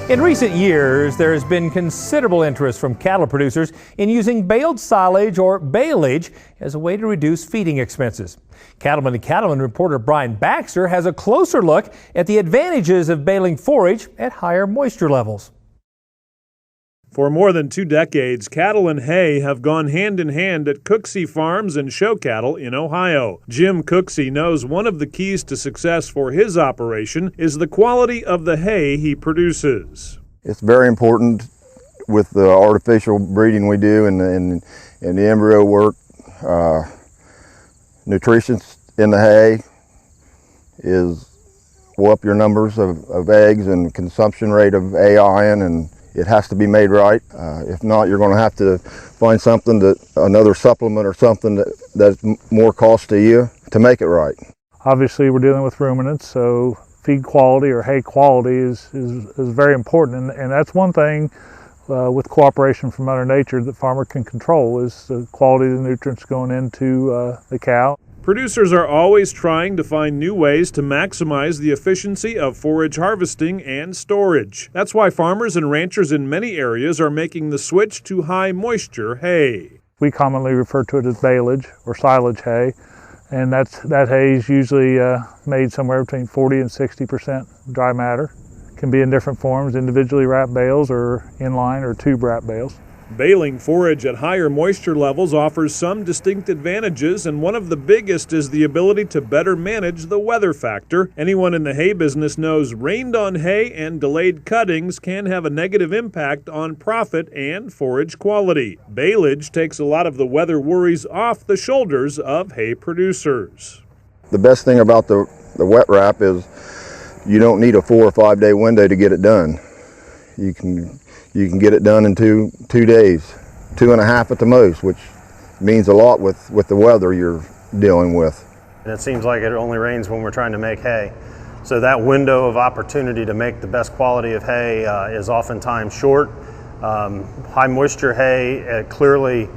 In recent years, there has been considerable interest from cattle producers in using baled silage or baleage as a way to reduce feeding expenses. Cattleman and Cattleman reporter Brian Baxter has a closer look at the advantages of baling forage at higher moisture levels. For more than 2 decades, cattle and hay have gone hand in hand at Cooksey Farms and Show Cattle in Ohio. Jim Cooksey knows one of the keys to success for his operation is the quality of the hay he produces. It's very important with the artificial breeding we do and the embryo work. Nutrition in the hay will up your numbers of eggs and consumption rate of A iron, and it has to be made right. If not, you're going to have to find something another supplement or something that's more cost to you to make it right. Obviously, we're dealing with ruminants, so feed quality or hay quality is very important, and that's one thing with cooperation from Mother Nature that farmer can control is the quality of the nutrients going into the cow. Producers are always trying to find new ways to maximize the efficiency of forage harvesting and storage. That's why farmers and ranchers in many areas are making the switch to high moisture hay. We commonly refer to it as baleage or silage hay, and that hay is usually made somewhere between 40 and 60% dry matter. It can be in different forms, individually wrapped bales or inline or tube wrap bales. Baling forage at higher moisture levels offers some distinct advantages, and one of the biggest is the ability to better manage the weather factor. Anyone in the hay business knows rained-on hay and delayed cuttings can have a negative impact on profit and forage quality. Baleage takes a lot of the weather worries off the shoulders of hay producers. The best thing about the wet wrap is you don't need a 4 or 5 day window to get it done. You can get it done in two days, 2.5 at the most, which means a lot with the weather you're dealing with. And it seems like it only rains when we're trying to make hay. So that window of opportunity to make the best quality of hay is oftentimes short. High moisture hay clearly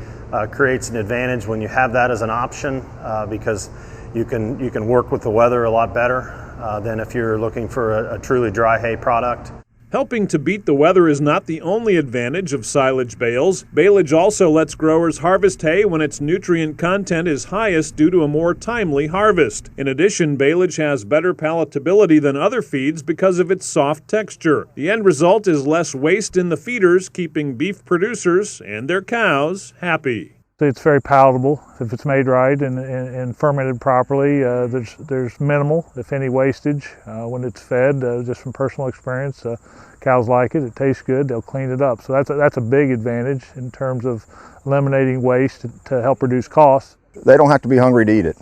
creates an advantage when you have that as an option because you can work with the weather a lot better than if you're looking for a truly dry hay product. Helping to beat the weather is not the only advantage of silage bales. Baleage also lets growers harvest hay when its nutrient content is highest due to a more timely harvest. In addition, baleage has better palatability than other feeds because of its soft texture. The end result is less waste in the feeders, keeping beef producers and their cows happy. It's very palatable if it's made right and fermented properly. There's minimal, if any, wastage when it's fed. Just from personal experience, cows like it. It tastes good. They'll clean it up. So that's a big advantage in terms of eliminating waste to help reduce costs. They don't have to be hungry to eat it.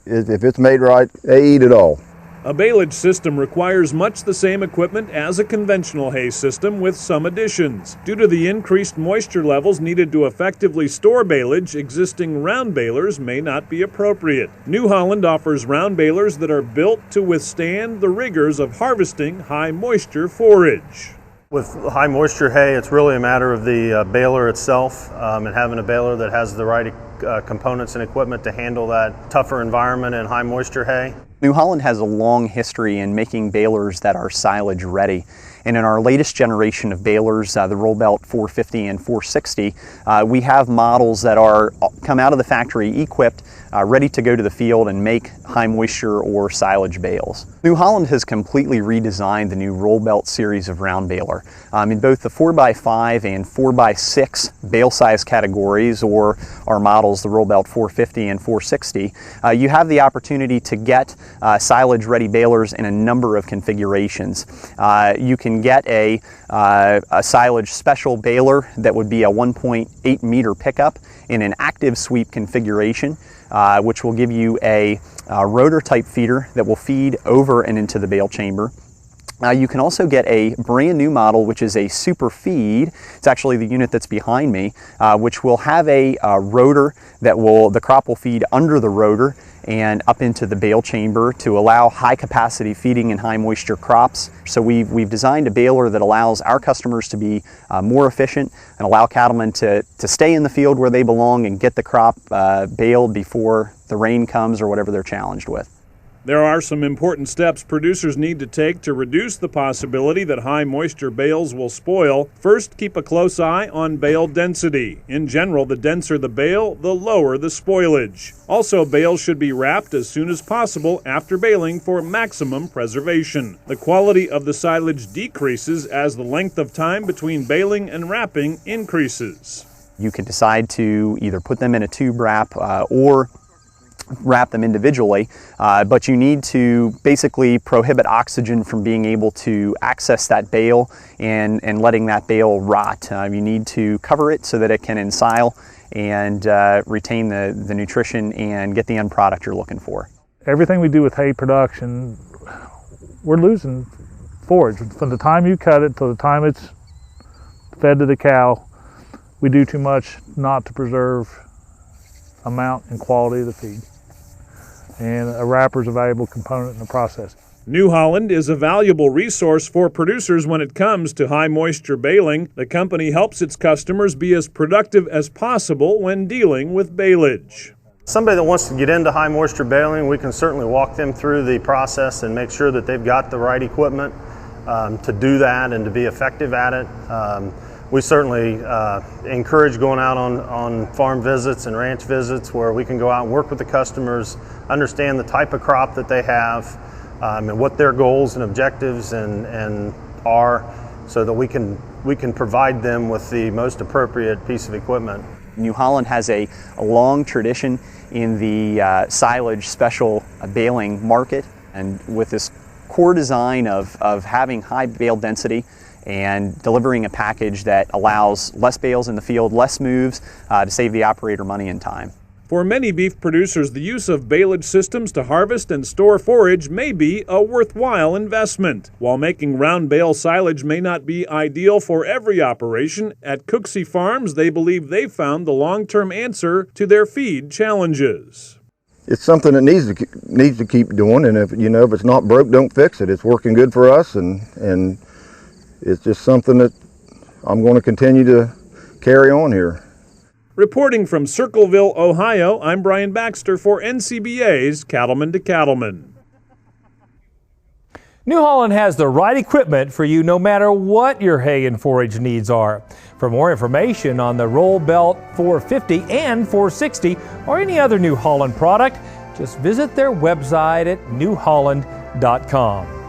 If it's made right, they eat it all. A baleage system requires much the same equipment as a conventional hay system with some additions. Due to the increased moisture levels needed to effectively store baleage, existing round balers may not be appropriate. New Holland offers round balers that are built to withstand the rigors of harvesting high moisture forage. With high moisture hay, it's really a matter of the baler itself and having a baler that has the right components and equipment to handle that tougher environment in high moisture hay. New Holland has a long history in making balers that are silage ready. And in our latest generation of balers, the Rollbelt 450 and 460, we have models that come out of the factory equipped, ready to go to the field and make high moisture or silage bales. New Holland has completely redesigned the new Rollbelt series of round baler. In both the 4x5 and 4x6 bale size categories, or our models, the Rollbelt 450 and 460, you have the opportunity to get silage ready balers in a number of configurations. You can get a silage special baler that would be a 1.8 meter pickup in an active sweep configuration, which will give you a rotor type feeder that will feed over and into the bale chamber. You can also get a brand new model, which is a super feed. It's actually the unit that's behind me, which will have a rotor that the crop will feed under the rotor and up into the bale chamber to allow high capacity feeding in high moisture crops. So we've designed a baler that allows our customers to be more efficient and allow cattlemen to stay in the field where they belong and get the crop baled before the rain comes or whatever they're challenged with. There are some important steps producers need to take to reduce the possibility that high moisture bales will spoil. First, keep a close eye on bale density. In general, the denser the bale, the lower the spoilage. Also, bales should be wrapped as soon as possible after baling for maximum preservation. The quality of the silage decreases as the length of time between baling and wrapping increases. You can decide to either put them in a tube wrap or wrap them individually, but you need to basically prohibit oxygen from being able to access that bale and letting that bale rot. You need to cover it so that it can ensile and retain the nutrition and get the end product you're looking for. Everything we do with hay production, we're losing forage. From the time you cut it to the time it's fed to the cow, we do too much not to preserve amount and quality of the feed. And a wrapper is a valuable component in the process. New Holland is a valuable resource for producers when it comes to high moisture baling. The company helps its customers be as productive as possible when dealing with baleage. Somebody that wants to get into high moisture baling, we can certainly walk them through the process and make sure that they've got the right equipment to do that and to be effective at it. We certainly encourage going out on farm visits and ranch visits where we can go out and work with the customers, understand the type of crop that they have, and what their goals and objectives and are, so that we can provide them with the most appropriate piece of equipment. New Holland has a long tradition in the silage special baling market, and with this core design of having high bale density and delivering a package that allows less bales in the field, less moves to save the operator money and time. For many beef producers, the use of baleage systems to harvest and store forage may be a worthwhile investment. While making round bale silage may not be ideal for every operation, at Cooksey Farms they believe they've found the long-term answer to their feed challenges. It's something that needs to keep doing, and if it's not broke, don't fix it. It's working good for us, and it's just something that I'm going to continue to carry on here. Reporting from Circleville, Ohio, I'm Brian Baxter for NCBA's Cattleman to Cattleman. New Holland has the right equipment for you no matter what your hay and forage needs are. For more information on the Roll Belt 450 and 460 or any other New Holland product, just visit their website at newholland.com.